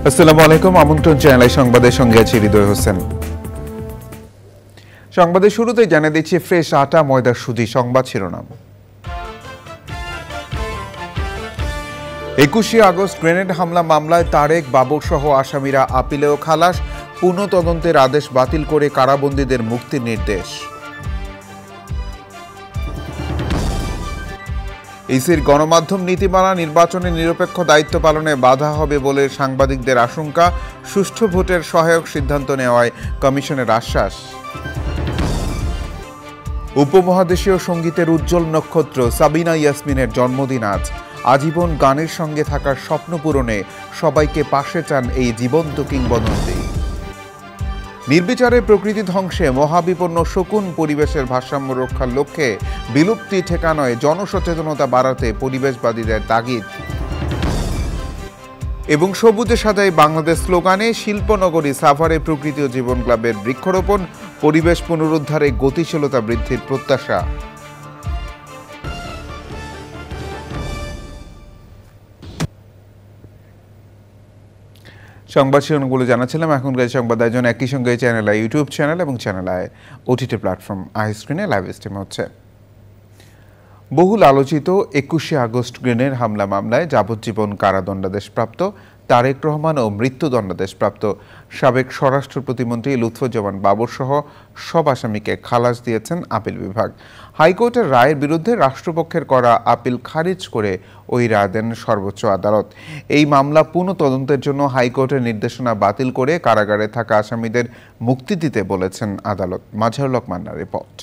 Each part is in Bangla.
আসসালামু আলাইকুম। আমন্ত্রণ চ্যানেল সংবাদের সঙ্গে আছি হৃদয় হোসেন। সংবাদের শুরুতেই জানিয়ে দিচ্ছি ফ্রেশ আটা ময়দার সুজি সংবাদ শিরোনাম। 21 আগস্ট গ্রেনেড হামলা মামলায় তারেক বাবর সহ আসামিরা আপিলেও খালাস, পুনঃ তদন্তের আদেশ বাতিল করে কারাবন্দীদের মুক্তির নির্দেশ। ইসির গণমাধ্যম নীতিমালা নির্বাচনে নিরপেক্ষ দায়িত্ব পালনে বাধা হবে বলে সাংবাদিকদের আশঙ্কা, সুষ্ঠু ভোটের সহায়ক সিদ্ধান্ত নেওয়ায় কমিশনের আশ্বাস। উপমহাদেশীয় সঙ্গীতের উজ্জ্বল নক্ষত্র সাবিনা ইয়াসমিনের জন্মদিন আজ। আজীবন গানের সঙ্গে থাকার স্বপ্ন পূরণে সবাইকে পাশে চান এই জীবন্ত কিংবদন্তি। নির্বিচারে প্রকৃতি ধ্বংসে মহাবিপন্ন শকুন পরিবেশের ভারসাম্য রক্ষার লক্ষ্যে বিলুপ্তি ঠেকানোয় জনসচেতনতা বাড়াতে পরিবেশবাদীদের তাগিদ। এবং সবুজে সাজাই বাংলাদেশ স্লোগানে শিল্পনগরী সাভারে প্রকৃতি ও জীবন ক্লাবের বৃক্ষরোপণ, পরিবেশ পুনরুদ্ধারে গতিশীলতা বৃদ্ধির প্রত্যাশা। সংবাদ শিরোনামগুলো জানাচ্ছিলাম। এখনকার সংবাদ আয়োজন একই সঙ্গে চ্যানেল আই ইউটিউব চ্যানেল এবং channel I OTT platform I স্ক্রিনে লাইভ স্ট্রিম হচ্ছে। বহুল আলোচিত 21 আগস্ট গ্রেনেড হামলা মামলায় যাবজ্জীবন কারাদণ্ডাদেশপ্রাপ্ত তারেক রহমান ও মৃত্যুদণ্ডাদেশপ্রাপ্ত সাবেক স্বরাষ্ট্র প্রতিমন্ত্রী লুৎফুজ্জামান বাবর সহ সব আসামিকে খালাস দিয়েছেন আপিল বিভাগ। হাইকোর্টের রায়ের বিরুদ্ধে রাষ্ট্রপক্ষের করা আপিল খারিজ করে ওই রায় দেন সর্বোচ্চ আদালত। এই মামলা পুনঃ তদন্তের জন্য হাইকোর্টের নির্দেশনা বাতিল করে কারাগারে থাকা আসামিদের মুক্তি দিতে বলেছেন আদালত। মাজহারুল হক মান্নার রিপোর্ট।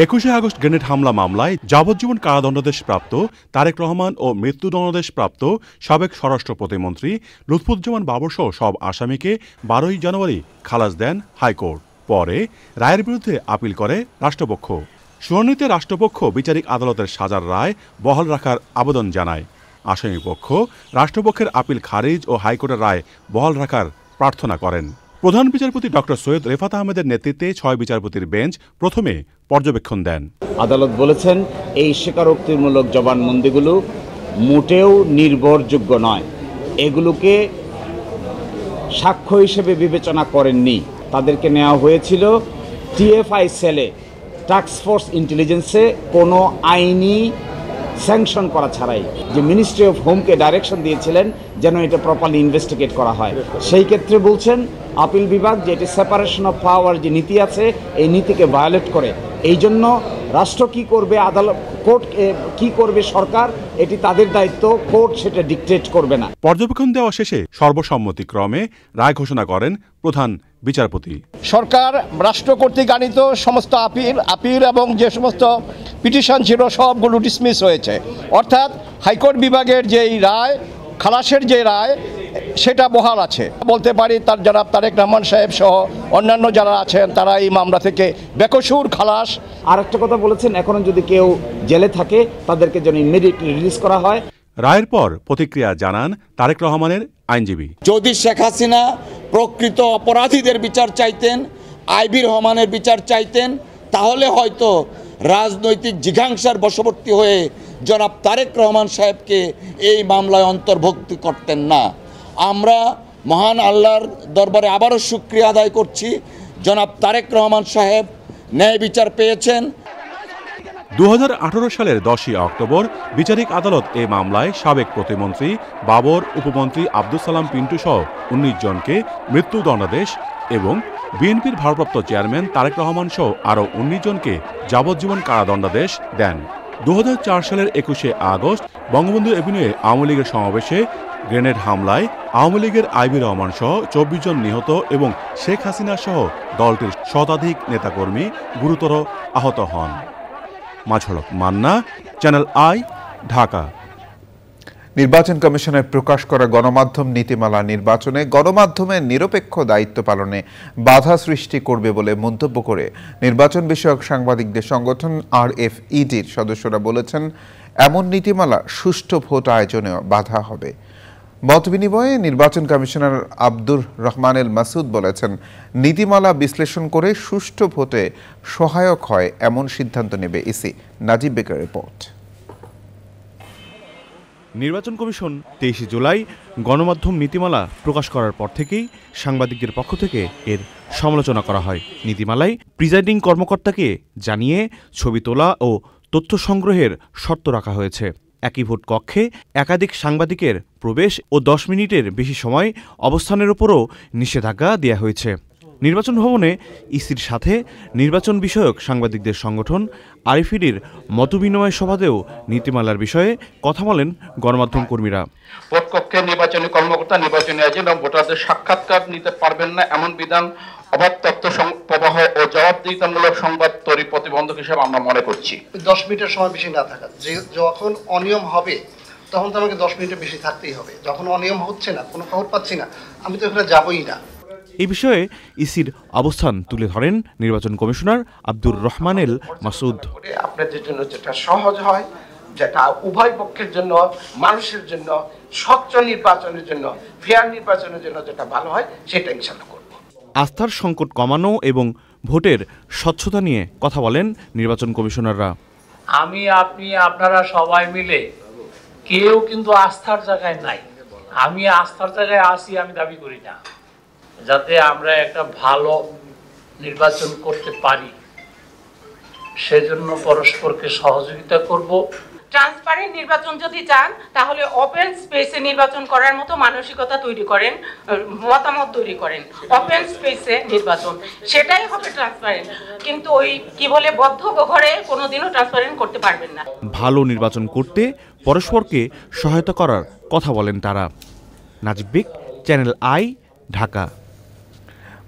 21 আগস্ট গ্রেনেড হামলা মামলায় যাবজ্জীবন কারাদণ্ডাদেশপ্রাপ্ত তারেক রহমান ও মৃত্যুদণ্ডাদেশপ্রাপ্ত সাবেক স্বরাষ্ট্র প্রতিমন্ত্রী লুৎফুজ্জামান বাবর সহ সব আসামিকে 12 জানুয়ারি খালাস দেন হাইকোর্ট। পরে রায়ের বিরুদ্ধে আপিল করে রাষ্ট্রপক্ষ। শুনানিতে রাষ্ট্রপক্ষ বিচারিক আদালতের সাজার রায় বহাল রাখার আবেদন জানায়। আসামিপক্ষ রাষ্ট্রপক্ষের আপিল খারিজ ও হাইকোর্টের রায় বহাল রাখার প্রার্থনা করেন। প্রধান বিচারপতি ডক্টর সৈয়দ রেফাত আহমেদের নেতৃত্বে 6 বিচারপতির বেঞ্চ প্রথমে পর্যবেক্ষণ দেন। আদালত বলেছেন এই স্বীকারোক্তিমূলক জবানবন্দিগুলো মোটেও নির্ভরযোগ্য নয়, এগুলোকে সাক্ষ্য হিসেবে বিবেচনা করেননি। তাদেরকে নেওয়া হয়েছিল টিএফআই সেলে, টাস্ক ফোর্স ইন্টেলিজেন্সে, কোনো আইনি স্যাংশন করা ছাড়াই, যে মিনিস্ট্রি অফ হোমকে ডাইরেকশন দিয়েছিলেন যেন এটা প্রপারলি ইনভেস্টিগেট করা হয়। সেই ক্ষেত্রে বলছেন আপিল বিভাগ যে এটি সেপারেশন অফ পাওয়ার যে নীতি আছে এই নীতিকে ভায়োলেট করে। এই জন্য রাষ্ট্র কি করবে, আদালত কোর্ট কি করবে, সরকার, এটি তাদের দায়িত্ব, কোর্ট সেটা ডিকটেট করবে না। পর্যবেক্ষণ দেওয়া শেষে সর্বসম্মতিক্রমে রায় ঘোষণা করেন প্রধান বিচারপতি। সরকার রাষ্ট্র কর্তৃক আনিত সমস্ত আপিল এবং যে সমস্ত পিটিশন ছিল সবগুলো ডিসমিস হয়েছে। অর্থাৎ হাইকোর্ট বিভাগের যেই রায়, খালাসের যে রায়, সেটা বহাল আছে। বলতে পারি তার জনাব তারেক রহমান সাহেব সহ অন্যান্য যারা আছেন তারা এই মামলা থেকে বেকসুর খালাস। আর একটা কথা বলেছেন, এখনো যদি কেউ জেলে থাকে তাদেরকে যেন ইমিডিয়েটলি রিলিজ করা হয়। রায়ের পর প্রতিক্রিয়া জানান তারেক রহমানের আইনজীবী। যদি শেখ হাসিনা প্রকৃত অপরাধীদের বিচার চাইতেন, আইবি রহমানের বিচার চাইতেন, তাহলে হয়তো রাজনৈতিক জিঘাংসার বশবর্তী হয়ে জনাব তারেক রহমান সাহেবকে এই মামলায় অন্তর্ভুক্ত করতেন না। আমরা মহান আল্লাহর দরবারে আবারও শুকরিয়া আদায় করছি, জনাব তারেক রহমান সাহেব ন্যায় বিচার পেয়েছেন। 2018 সালের 10 অক্টোবর বিচারিক আদালত এই মামলায় সাবেক প্রতিমন্ত্রী বাবর, উপমন্ত্রী আব্দুল সালাম পিন্টু সহ 19 জনকে মৃত্যুদণ্ডাদেশ এবং বিএনপির ভারপ্রাপ্ত চেয়ারম্যান তারেক রহমান সহ আরও 19 জনকে যাবজ্জীবন কারাদণ্ডাদেশ দেন। 2004 সালের 21 আগস্ট বঙ্গবন্ধু এভিনিউয়ে আওয়ামী লীগের সমাবেশে গ্রেনেড হামলায় আওয়ামী লীগের আইবি রহমান সহ 24 জন নিহত এবং শেখ হাসিনা সহ দলটির শতাধিক নেতাকর্মী গুরুতর আহত হন। মাজহারুল হক মান্না, চ্যানেল আই, ঢাকা। নির্বাচন কমিশনের প্রকাশ করা গণমাধ্যম নীতিমালা নির্বাচনে গণমাধ্যমের নিরপেক্ষ দায়িত্ব পালনে বাধা সৃষ্টি করবে বলে মন্তব্য করে নির্বাচন বিষয়ক সাংবাদিকদের সংগঠন RFEDর সদস্যরা বলেছেন, এমন নীতিমালা সুষ্ঠু ভোট আয়োজনেও বাধা হবে। মতবিনিময়ে নির্বাচন কমিশনার আব্দুর রহমানেল মাসুদ বলেছেন, নীতিমালা বিশ্লেষণ করে সুষ্ঠু ভোটে সহায়ক হয় এমন সিদ্ধান্ত নেবে ইসি। নাজিব বেকের রিপোর্ট। নির্বাচন কমিশন 23 জুলাই গণমাধ্যম নীতিমালা প্রকাশ করার পর থেকেই সাংবাদিকদের পক্ষ থেকে এর সমালোচনা করা হয়। নীতিমালায় প্রিজাইডিং কর্মকর্তাকে জানিয়ে ছবি তোলা ও তথ্য সংগ্রহের শর্ত রাখা হয়েছে। একই ভোট কক্ষে একাধিক সাংবাদিকের প্রবেশ ও 10 মিনিটের বেশি সময় অবস্থানের উপরও নিষেধাজ্ঞা দেওয়া হয়েছে। নির্বাচন ভবনে ইসির সাথে নির্বাচন বিষয়ক সাংবাদিকদের সংগঠন RFEDর মতবিনিময় সভাতেও নীতিমালার বিষয়ে কথা বলেন গণমাধ্যম কর্মীরা। ভোটকক্ষে নির্বাচনী কর্মকর্তা নির্বাচনী এজেন্ট এবং ভোটারদের সাক্ষাৎকার নিতে পারবেন না এমন বিধান অবাধ তথ্য প্রবাহ ও জবাবদিহিতামূলক সংবাদ তৈরি প্রতিবন্ধক হিসেবে আমরা মনে করছি। 10 মিনিটের সময় বেশি না থাকা, যে যখন অনিয়ম হবে তখন তো আমাকে 10 মিনিটের বেশি থাকতেই হবে। যখন অনিয়ম হচ্ছে না, কোনো খবর পাচ্ছি না, আমি তো এখানে যাবই না। এই বিষয়ে ইসির অবস্থান তুলে ধরেন নির্বাচন কমিশনার আব্দুর রহমানেল মাসুদ। আপনাদের জন্য যেটা সহজ হয়, যেটা উভয় পক্ষের জন্য, মানুষের জন্য, স্বচ্ছ নির্বাচনের জন্য, ফেয়ার নির্বাচনের জন্য যেটা ভালো হয় সেটা ইনশাআল্লাহ করব। আস্থার সংকট কমানো এবং ভোটের স্বচ্ছতা নিয়ে কথা বলেন নির্বাচন কমিশনাররা। আপনি আপনারা সবাই মিলে কেউ কিন্তু আস্থার জায়গায় নাই। আমি আস্থার জায়গায় আসি আমি দাবি করি না, যাতে আমরা একটা ভালো নির্বাচন করতে পারি সেজন্য পরস্পরকে সহযোগিতা করব। ট্রান্সপারেন্ট নির্বাচন যদি চান তাহলে ওপেন স্পেসে নির্বাচন করার মতো মানসিকতা তৈরি করেন, মতামত তৈরি করেন। ওপেন স্পেসে নির্বাচন, সেটাই হবে ট্রান্সপারেন্ট। কিন্তু ওই কি বলে বদ্ধ ঘরে কোনোদিনও ট্রান্সপারেন্ট করতে পারবেন না। ভালো নির্বাচন করতে পরস্পরকে সহায়তা করার কথা বলেন তারা। নাজিব বেক, চ্যানেল আই, ঢাকা।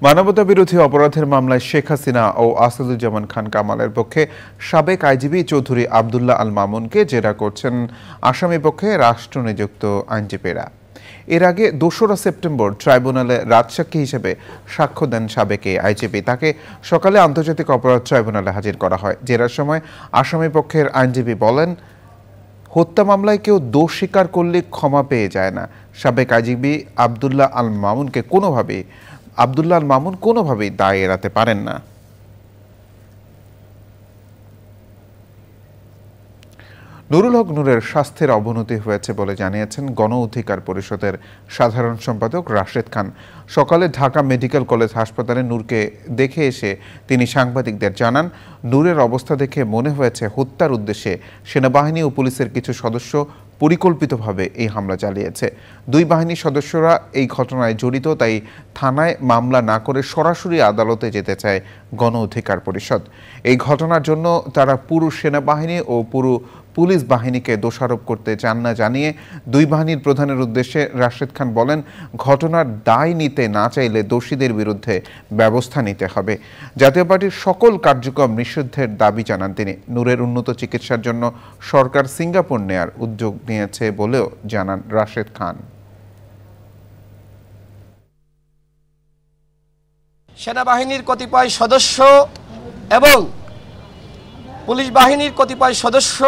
মানবতা বিরোধী অপরাধের মামলায় শেখ হাসিনা ও আসাদুজ্জামান খান কামালের পক্ষে সাবেক আইজিপি চৌধুরী আব্দুল্লাহ আল মামুনকে জেরা করছেন আসামি পক্ষে রাষ্ট্রনিযুক্ত আইনজীবীরা। এর আগে 2রা সেপ্টেম্বর ট্রাইব্যুনালে রাজসাক্ষী হিসেবে সাক্ষ্য দেন সাবেক আইজিপি। তাকে সকালে আন্তর্জাতিক অপরাধ ট্রাইব্যুনালে হাজির করা হয়। জেরার সময় আসামি পক্ষের আইনজীবী বলেন, হত্যা মামলায় কেউ দোষ স্বীকার করলে ক্ষমা পেয়ে যায় না। সাবেক আইজিপি আব্দুল্লাহ আল মামুন কোনোভাবেই দায় এড়াতে পারেন না। নুরুল হক নূরের স্বাস্থ্যের অবনতি হয়েছে বলে জানিয়েছেন গণ অধিকার পরিষদের সাধারণ সম্পাদক রাশেদ খান। সকালে ঢাকা মেডিকেল কলেজ হাসপাতালে নূরকে দেখে এসে তিনি সাংবাদিকদের জানান, নূরের অবস্থা দেখে মনে হয়েছে হত্যার উদ্দেশ্যে সেনাবাহিনী ও পুলিশের কিছু সদস্য পরিকল্পিতভাবে এই হামলা চালিয়েছে। দুই বাহিনীর সদস্যরা এই ঘটনায় জড়িত, তাই থানায় মামলা না করে সরাসরি আদালতে যেতে চায় গণ অধিকার পরিষদ। এই ঘটনার জন্য তারা পুরো সেনাবাহিনী ও পুরো পুলিশ বাহিনীকে দোষারোপ করতে চান না জানিয়ে দুই বাহিনীর প্রধানের উদ্দেশ্যে রাশেদ খান বলেন, ঘটনার দায় নিতে না চাইলে দোষীদের বিরুদ্ধে ব্যবস্থা নিতে হবে। জাতীয় পার্টির সকল কার্যক্রম নিষিদ্ধের দাবি জানান তিনি। নূরের উন্নত চিকিৎসার জন্য সরকার সিঙ্গাপুর নেয়ার উদ্যোগ নিয়েছে বলেও জানান রাশেদ খান। সেনাবাহিনীর কতিপয় সদস্য এবং পুলিশ বাহিনীর কতিপয় সদস্য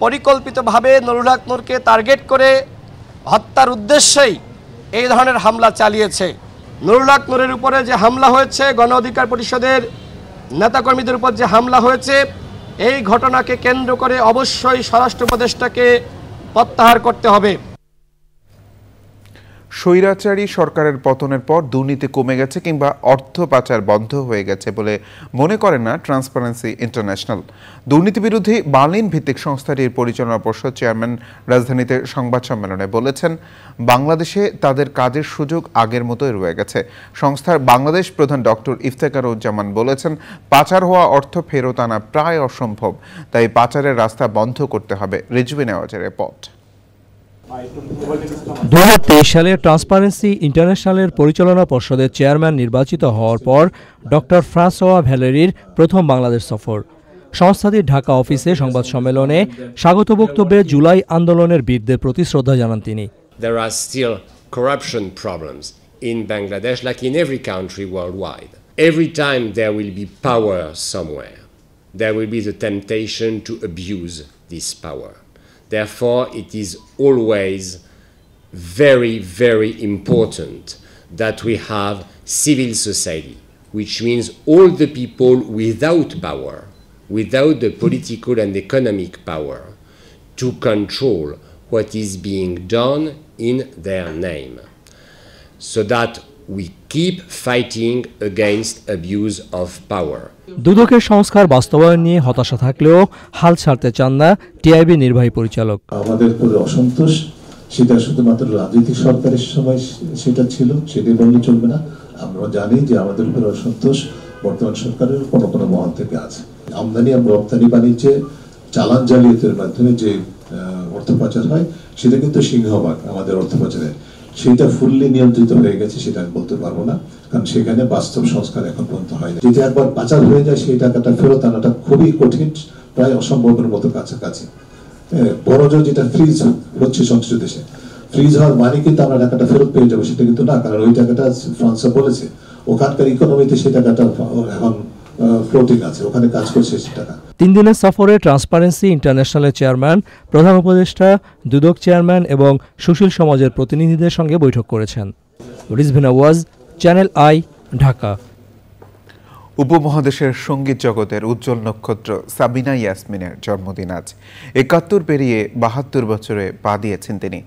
পরিকল্পিতভাবে নুরুল হক নূরকে টার্গেট করে হত্যার উদ্দেশ্যেই এই ধরনের হামলা চালিয়েছে। নুরুল হক নূরের উপরে যে হামলা হয়েছে, গণ অধিকার পরিষদের নেতাকর্মীদের উপর যে হামলা হয়েছে, এই ঘটনাকে কেন্দ্র করে অবশ্যই স্বরাষ্ট্র উপদেষ্টাকে প্রত্যাহার করতে হবে। স্বৈরাচারী সরকারের পতনের পর দুর্নীতি কমে গেছে কিংবা অর্থ পাচার বন্ধ হয়ে গেছে বলে মনে করে না ট্রান্সপারেন্সি ইন্টারন্যাশনাল। দুর্নীতি বিরোধী বার্লিন ভিত্তিক সংস্থাটির পরিচালনা পর্ষদ চেয়ারম্যান রাজধানীতে সংবাদ সম্মেলনে বলেছেন, বাংলাদেশে তাদের কাজের সুযোগ আগের মতোই রয়ে গেছে। সংস্থার বাংলাদেশ প্রধান ডক্টর ইফতেখারুজ্জামান বলেছেন, পাচার হওয়া অর্থ ফেরত আনা প্রায় অসম্ভব, তাই পাচারের রাস্তা বন্ধ করতে হবে। রিজভি নেওয়াজের রিপোর্ট। 2023 সালে ট্রান্সপারেন্সি ইন্টারন্যাশনালের পরিচালনা পর্ষদের চেয়ারম্যান নির্বাচিত হওয়ার পর ডক্টর ফ্রাঁসোয়া ভ্যালেরির প্রথম বাংলাদেশ সফর। সংস্থাটির ঢাকা অফিসে সংবাদ সম্মেলনে স্বাগত বক্তব্যে জুলাই আন্দোলনের বীরদের প্রতি শ্রদ্ধা জানান তিনি। There are still corruption problems in Bangladesh, like in every country worldwide. Every time there will be power somewhere, there will be the temptation to abuse this power. Therefore, it is always very, very important that we have civil society, which means all the people without power, without the political and economic power, to control what is being done in their name, so that we keep fighting against abuse of power. দুদকের সংস্কার বাস্তবায়ন নিয়ে হতাশা থাকলেও হাল ছাড়তে চান না টিআইবি নির্বাহী পরিচালক। আমাদের উপরে অসন্তোষ, সেটা শুধুমাত্র রাজনৈতিক সরকারের সময় সেটা ছিল, সেটা বললে চলবে না। আমরা জানি যে আমাদের উপরে অসন্তোষ বর্তমান সরকারের কোনো কোনো মহল থেকে আছে। আমদানি এবং রপ্তানি বাণিজ্যে চালান জালিয়াতির মাধ্যমে যে অর্থ পাচার হয়, সেটা কিন্তু সিংহভাগ আমাদের অর্থ পাচারে, সেটা ফুললি নিয়ন্ত্রিত হয়ে গেছে সেটা আমি বলতে পারবো না, কারণ সেখানে বাস্তব সংস্কার এখন পর্যন্ত হয়নি। যদি একবার পাচার হয়ে যায় সেই টাকাটা ফেরত আনাটা খুবই কঠিন, প্রায় অসম্ভবের মতো কাছাকাছি। বড় যেটা ফ্রিজ হচ্ছে সংশ্লিষ্ট দেশে, ফ্রিজ হওয়ার মানে কিন্তু আমরা টাকাটা ফেরত পেয়ে যাবো সেটা কিন্তু না, কারণ ওই টাকাটা ফ্রান্সে বলেছে ওখানকার ইকোনমিতে সেই টাকাটা এখন ফ্লোটিং আছে, ওখানে কাজ করছে সেই টাকা। 3 দিনের সফরে ট্রান্সপারেন্সি ইন্টারন্যাশনালের চেয়ারম্যান, প্রধান উপদেষ্টা, দুদক চেয়ারম্যান এবং সুশীল সমাজের প্রতিনিধিদের সঙ্গে বৈঠক করেছেন। রিজভিনা ওয়াজ, চ্যানেল আই, ঢাকা। উপমহাদেশের সঙ্গীত জগতের উজ্জ্বল নক্ষত্র সাবিনা ইয়াসমিনের জন্মদিন আজ। ৭১ পেরিয়ে ৭২ বছরে পা দিয়েছেন তিনি।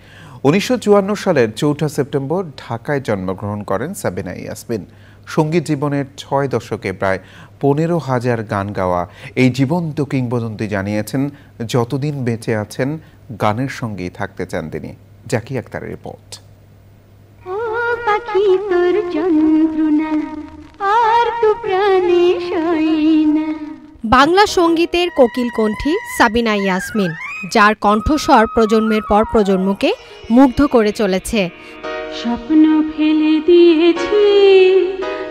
১৯৫৪ সালের ৪ সেপ্টেম্বর ঢাকায় জন্মগ্রহণ করেন সাবিনা ইয়াসমিন। সঙ্গীত জীবনের ৬ দশকে প্রায় ১৫,০০০ গান গাওয়া এই জীবন্ত কিংবদন্তি জানিয়েছেন যতদিন বেঁচে আছেন গানের সঙ্গেই থাকতে চান তিনি। জাকি আক্তারের রিপোর্ট। বাংলা সঙ্গীতের কোকিল কণ্ঠী সাবিনা ইয়াসমিন, যার কণ্ঠস্বর প্রজন্মের পর প্রজন্মকে মুগ্ধ করে চলেছে। স্বপ্ন ফেলে দিয়েছি,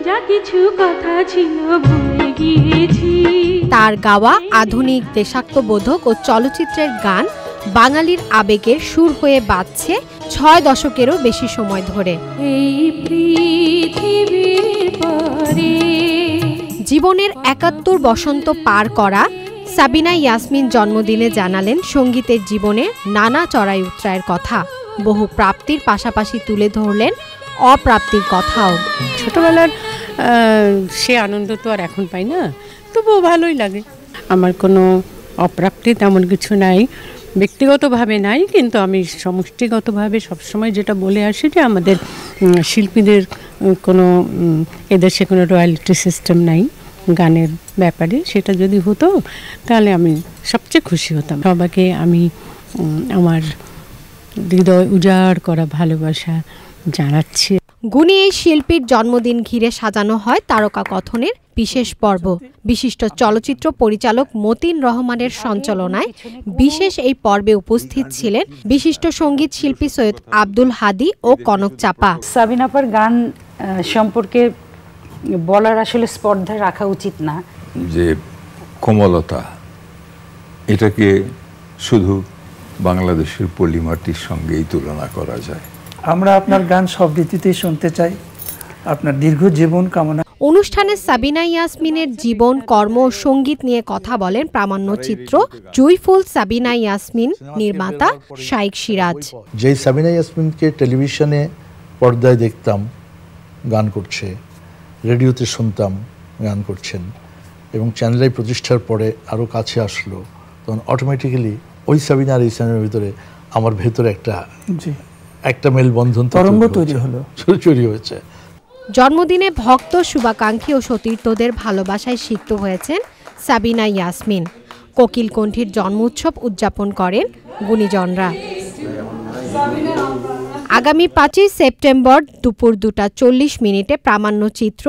যা কিছু কথা ছিল ভুলে গিয়েছি। তার গাওয়া আধুনিক দেশাত্মবোধক ও চলচ্চিত্রের গান বাঙালির আবেগের সুর হয়ে বাজছে ৬ দশকেরও বেশি সময় ধরে। এই পৃথিবীর পরে জীবনের ৭১ বসন্ত পার করা সাবিনা ইয়াসমিন জন্মদিনে জানালেন সঙ্গীতের জীবনে নানা চড়াই উতরায়ের কথা। বহু প্রাপ্তির পাশাপাশি তুলে ধরলেন অপ্রাপ্তির কথাও। ছোটবেলার সে আনন্দ তো আর এখন পাই না, তবুও ভালোই লাগে। আমার কোনো অপ্রাপ্তি তেমন কিছু নাই, ব্যক্তিগতভাবে নাই, কিন্তু আমি সমষ্টিগতভাবে সবসময় যেটা বলে আসি যে আমাদের শিল্পীদের কোনো এদেশে কোনো রয়্যালটি সিস্টেম নাই গানের ব্যাপারে। সেটা যদি হতো তাহলে আমি সবচেয়ে খুশি হতাম। সবাইকে আমি আমার হৃদয় উজাড় করা ভালোবাসা জানাচ্ছি। গুণী এই শিল্পীর জন্মদিন ঘিরে সাজানো হয় তারকা কথনের বিশেষ পর্ব। বিশিষ্ট চলচ্চিত্র পরিচালক মতিন রহমানের সঞ্চালনায় বিশেষ এই পর্বে উপস্থিত ছিলেন বিশিষ্ট সঙ্গীত শিল্পী সৈয়দ আব্দুল হাদি ও কনক চাপা। সাবিনাপার গান সম্পর্কে বলার আসলে স্পর্ধা রাখা উচিত না। যে কোমলতা, এটাকে শুধু বাংলাদেশের পলিমাটির সঙ্গেই তুলনা করা যায়। আমরা আপনার গান সব ঋতুতেই শুনতে চাই। আপনার দীর্ঘ জীবন কামনা। অনুষ্ঠানে সাবিনা ইয়াসমিনের জীবন, কর্ম ও সঙ্গীত নিয়ে কথা বলেন প্রামাণ্যচিত্র জয়ফুল সাবিনা ইয়াসমিন নির্মাতা শাইখ সিরাজ। যেই সাবিনা ইয়াসমিনকে টেলিভিশনে পর্দায় দেখতাম গান করছে, রেডিওতে শুনতাম গান করছেন, এবং চ্যানেল আই প্রতিষ্ঠার পরে আরও কাছে আসলো, তখন অটোমেটিক্যালি ওই সাবিনা আর এই সাবিনার ভিতরে আমার ভেতরে একটা মেলবন্ধন তরঙ্গ তৈরি হয়েছে। জন্মদিনে ভক্ত, শুভাকাঙ্ক্ষী ও সতীর্থদের ভালোবাসায় সিক্ত হয়েছেন সাবিনা ইয়াসমিন। কোকিল কণ্ঠীর জন্ম উৎসব উদযাপন করেন গুণীজনরা। আগামী ৫ সেপ্টেম্বর দুপুর ২:৪০ প্রামাণ্যচিত্র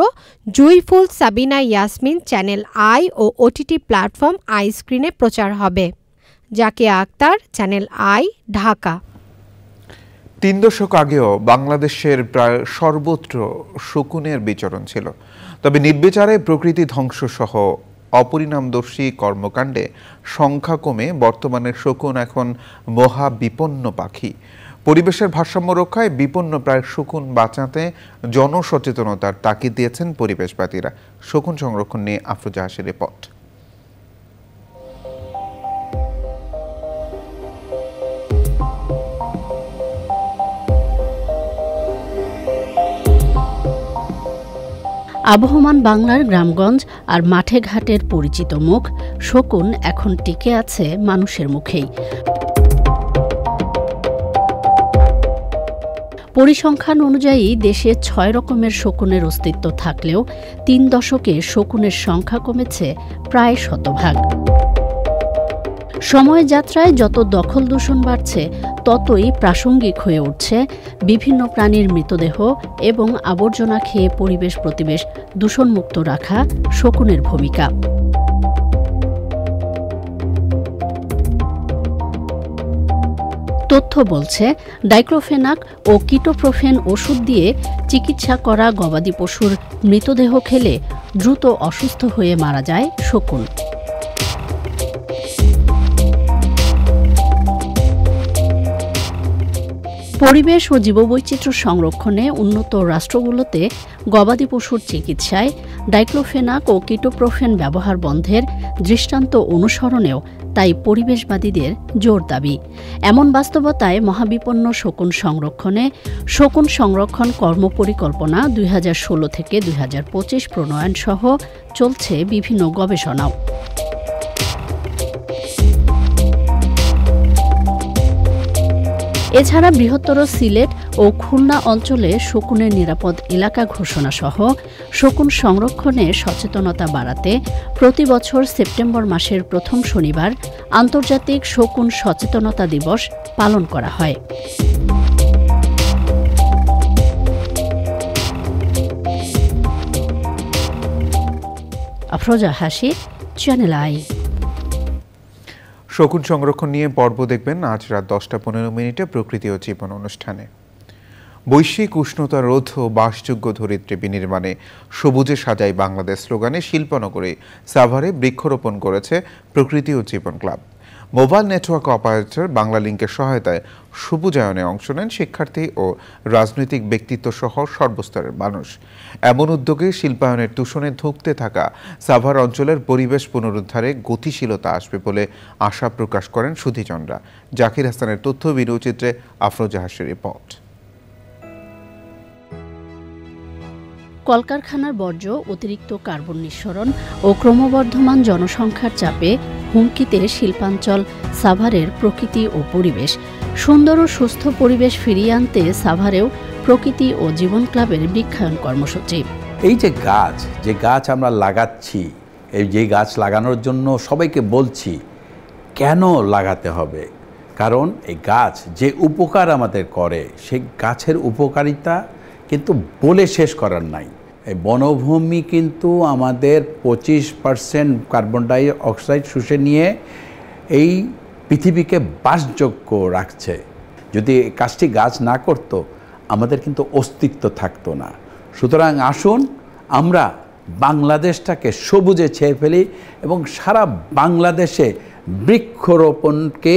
joyful Sabina Yasmin channel I ও ওটিটি প্ল্যাটফর্ম আই স্ক্রিনে প্রচার হবে। Zakia Akter, channel I, Dhaka. ৩ দশক আগেও বাংলাদেশের প্রায় সর্বত্র শকুনের বিচরণ ছিল, তবে নির্বিচারে প্রকৃতি ধ্বংস সহ অপরিণামদর্শী কর্মকাণ্ডে সংখ্যা কমে বর্তমানের শকুন এখন মহা বিপন্ন পাখি। পরিবেশের ভারসাম্য রক্ষায় বিপন্ন প্রায় শকুন বাঁচাতে জনসচেতনতার তাগিদ দিয়েছেন পরিবেশবাদীরা। শকুন সংরক্ষণ নিয়ে আফরোজা হাসির রিপোর্ট। আবহমান বাংলার গ্রামগঞ্জ আর মাঠে ঘাটের পরিচিত মুখ শকুন এখন টিকে আছে মানুষের মুখেই। পরিসংখ্যান অনুযায়ী দেশে 6 রকমের শকুনের অস্তিত্ব থাকলেও 3 দশকে শকুনের সংখ্যা কমেছে প্রায় শতভাগ। সময় যাত্রায় যত দখল দূষণ বাড়ছে ততই প্রাসঙ্গিক হয়ে উঠছে বিভিন্ন প্রাণীর মৃতদেহ এবং আবর্জনা খেয়ে পরিবেশ প্রতিবেশ দূষণমুক্ত রাখা শকুনের ভূমিকা। তথ্য বলছে ডাইক্লোফেনাক ও কিটোপ্রোফেন ওষুধ দিয়ে চিকিৎসা করা গবাদি পশুর মৃতদেহ খেলে দ্রুত অসুস্থ হয়ে মারা যায় শকুন। পরিবেশ ও জীববৈচিত্র্য সংরক্ষণে উন্নত রাষ্ট্রগুলোতে গবাদি পশুর চিকিৎসায় ডাইক্লোফেনাক ও কিটোপ্রোফেন ব্যবহার বন্ধের দৃষ্টান্ত অনুসরণেও তাই পরিবেশবাদীদের জোর দাবি। এমন বাস্তবতায় মহাবিপন্ন শকুন সংরক্ষণে শকুন সংরক্ষণ কর্মপরিকল্পনা 2016 থেকে 2025 প্রণয়ন সহ চলছে বিভিন্ন গবেষণাও। এছাড়া বৃহত্তর সিলেট ও খুলনা অঞ্চলে শকুনের নিরাপদ এলাকা ঘোষণা সহ শকুন সংরক্ষণে সচেতনতা বাড়াতে প্রতি বছর সেপ্টেম্বর মাসের প্রথম শনিবার আন্তর্জাতিক শকুন সচেতনতা দিবস পালন করা হয়। আফরোজা হাসি, চ্যানেল আই। শকুন সংরক্ষণ নিয়ে পর্ব দেখবেন আজ রাত 10:15 প্রকৃতি ও জীবন অনুষ্ঠানে। বৈশ্বিক উষ্ণতা রোধ ও বাসযোগ্য ধরিত্রী বিনির্মাণে সবুজে সাজাই বাংলাদেশ স্লোগানে শিল্পনগরী সাভারে বৃক্ষরোপণ করেছে প্রকৃতি ও জীবন ক্লাব। মোবাইল নেটওয়ার্ক অপারেটর বাংলা লিংকের সহায়তায় সবুজায়নে অংশ নেন শিক্ষার্থী ও রাজনৈতিক ব্যক্তিত্ব সহ সর্বস্তরের মানুষ। এমন উদ্যোগে শিল্পায়নের দূষণে ধুঁকতে থাকা সাভার অঞ্চলের পরিবেশ পুনরুদ্ধারে গতিশীলতা আসবে বলে আশা প্রকাশ করেন সুধীজনরা। জাকির হাসানের তথ্য ভিডিওচিত্রে আফরোজা হাসির রিপোর্ট। কলকারখানার বর্জ্য, অতিরিক্ত কার্বন নিঃসরণ ও ক্রমবর্ধমান জনসংখ্যার চাপে হুমকিতে শিল্পাঞ্চল সাভারের প্রকৃতি ও পরিবেশ। সুন্দর ও সুস্থ পরিবেশ ফিরিয়ে আনতে সাভারেও প্রকৃতি ও জীবন ক্লাবের বৃক্ষায়ন কর্মসূচি। এই যে গাছ আমরা লাগাচ্ছি, এই যে গাছ লাগানোর জন্য সবাইকে বলছি কেন লাগাতে হবে, কারণ এই গাছ যে উপকার আমাদের করে সেই গাছের উপকারিতা কিন্তু বলে শেষ করার নাই। এই বনভূমি কিন্তু আমাদের 25% কার্বন ডাই অক্সাইড শুষে নিয়ে এই পৃথিবীকে বাসযোগ্য রাখছে। যদি কাজটি গাছ না করত আমাদের কিন্তু অস্তিত্ব থাকতো না। সুতরাং আসুন আমরা বাংলাদেশটাকে সবুজে ছেয়ে ফেলি এবং সারা বাংলাদেশে বৃক্ষরোপণকে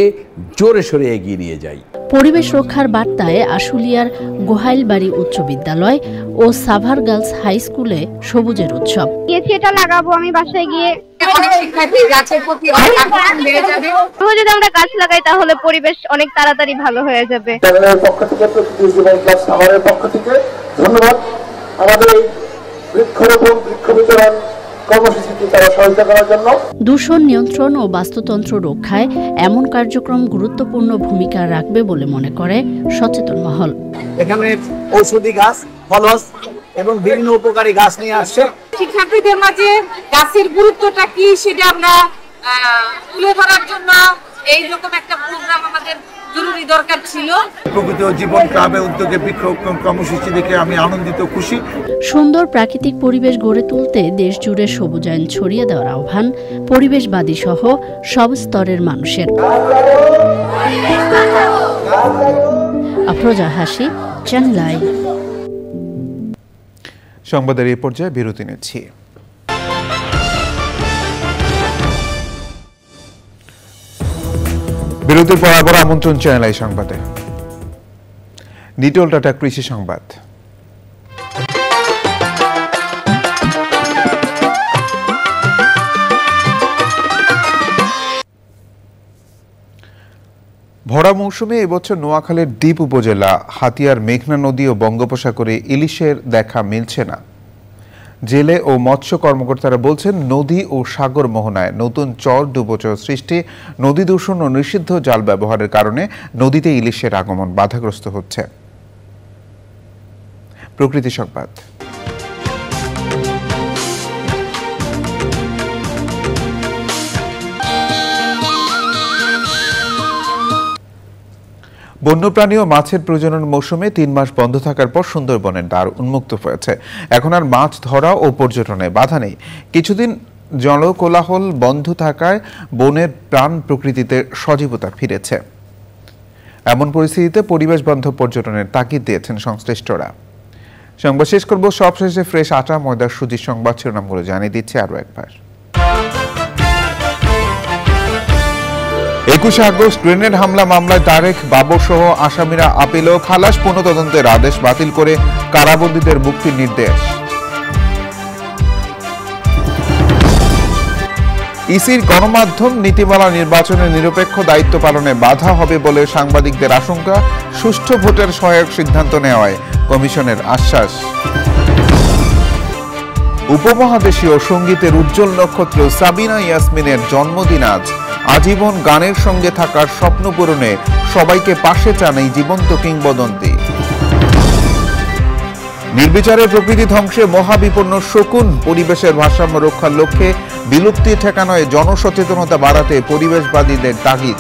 জোরে সোরে এগিয়ে নিয়ে যাই। পরিবেশ রক্ষার বার্তায় আশুলিয়ার গোহাইলবাড়ি উচ্চ বিদ্যালয় ও সাভার গার্লস হাই স্কুলে সবুজের উৎসব। এটা লাগাবো আমি বাসায় গিয়ে। যদি আমরা গাছ লাগাই তাহলে পরিবেশ অনেক তাড়াতাড়ি ভালো হয়ে যাবে। পক্ষ থেকে প্রকৃতি জীবন ক্লাব সাভারের পক্ষ থেকে ধন্যবাদ। আমাদের এই বৃক্ষরোপণ বৃক্ষ বিতরণ কর্মসূচিতে তারা সহায়তা করার জন্য। দূষণ নিয়ন্ত্রণ ও বাস্তুতন্ত্র রক্ষায় এমন কার্যক্রম গুরুত্বপূর্ণ ভূমিকা রাখবে বলে মনে করে সচেতন মহল। এখানে ঔষধি গাছ, ফলস এবং বিভিন্ন উপকারী গাছ নিয়ে আসছে। শিক্ষার্থীদের মাঝে গাছের গুরুত্বটা কি সেটা আমরা তুলে ধরার জন্য এইরকম একটা প্রোগ্রাম আমাদের জরুরি দরকার ছিল। প্রকৃতি ও জীবন ক্লাবের উদ্যোগে বৃক্ষরোপণ কর্মসূচি দেখে আমি আনন্দিত, খুশি। সুন্দর প্রাকৃতিক পরিবেশ গড়ে তুলতে দেশ জুড়ে সবুজায়ন ছড়িয়ে দেওয়ার আহ্বান পরিবেশবাদী সহ সব স্তরের মানুষের। আফরোজা হাসি, চ্যানেল আই। সংবাদের এই পর্যায়ে বিরতি নিচ্ছি। বিরতির পর আবার আমন্ত্রণ চ্যানেল আই সংবাদে। নিটোল টাটা কৃষি সংবাদ। ভরা মৌসুমে এবছর নোয়াখালীর দ্বীপ উপজেলা হাতিয়ার মেঘনা নদী ও বঙ্গোপসাগরে ইলিশের দেখা মিলছে না। জেলে ও মৎস্য কর্মকর্তারা বলছেন, নদী ও সাগর মোহনায় নতুন চর ডুবোচর সৃষ্টি, নদী দূষণ ও নিষিদ্ধ জাল ব্যবহারের কারণে নদীতে ইলিশের আগমন বাধাগ্রস্ত হচ্ছে। প্রকৃতি সংবাদ। বন্যপ্রাণী ও মাছের প্রজনন মৌসুমে ৩ মাস বন্ধ থাকার পর সুন্দরবনের দ্বার উন্মুক্ত হয়েছে। এখন আর মাছ ধরা ও পর্যটনে বাধা নেই। কিছুদিন জনকোলাহল বন্ধ থাকায় বনের প্রাণ প্রকৃতিতে সজীবতা ফিরেছে। এমন পরিস্থিতিতে পরিবেশ বান্ধব পর্যটনের তাগিদ দিয়েছেন সংশ্লিষ্টরা। সংবাদ শেষ করব সবশেষে ফ্রেশ আটা ময়দার সুজির সংবাদ শিরোনামগুলো জানিয়ে দিচ্ছে আরও একবার। 21 আগস্ট গ্রেনেড হামলা মামলায় তারেক বাবর সহ আসামিরা আপিল ও খালাস পুনঃতদন্তের আদেশ বাতিল করে কারাবন্দীদের মুক্তির নির্দেশ। ইসির গণমাধ্যম নীতিমালা নির্বাচনে নিরপেক্ষ দায়িত্ব পালনে বাধা হবে বলে সাংবাদিকদের আশঙ্কা, সুষ্ঠু ভোটের সহায়ক সিদ্ধান্ত নেওয়ায় কমিশনের আশ্বাস। উপমহাদেশীয় সঙ্গীতের উজ্জ্বল নক্ষত্র সাবিনা ইয়াসমিনের জন্মদিন আজ। আজীবন গানের সঙ্গে থাকার স্বপ্ন পূরণে সবাইকে পাশে চান এই জীবন্ত কিংবদন্তি। নির্বিচারে প্রকৃতি ধ্বংসে মহাবিপন্ন শকুন, পরিবেশের ভারসাম্য রক্ষার লক্ষ্যে বিলুপ্তি ঠেকানোয় জনসচেতনতা বাড়াতে পরিবেশবাদীদের তাগিদ।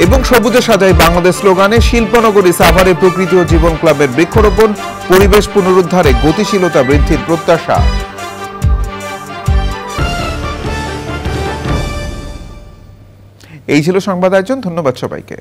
এবং সবুজে সাজাই বাংলাদেশ স্লোগানে শিল্পনগরী সাভারে প্রকৃতি ও জীবন ক্লাবের বৃক্ষরোপণ, পরিবেশ পুনরুদ্ধারে গতিশীলতা বৃদ্ধির প্রত্যাশা। এই ছিল সংবাদ আয়োজন। ধন্যবাদ সবাইকে।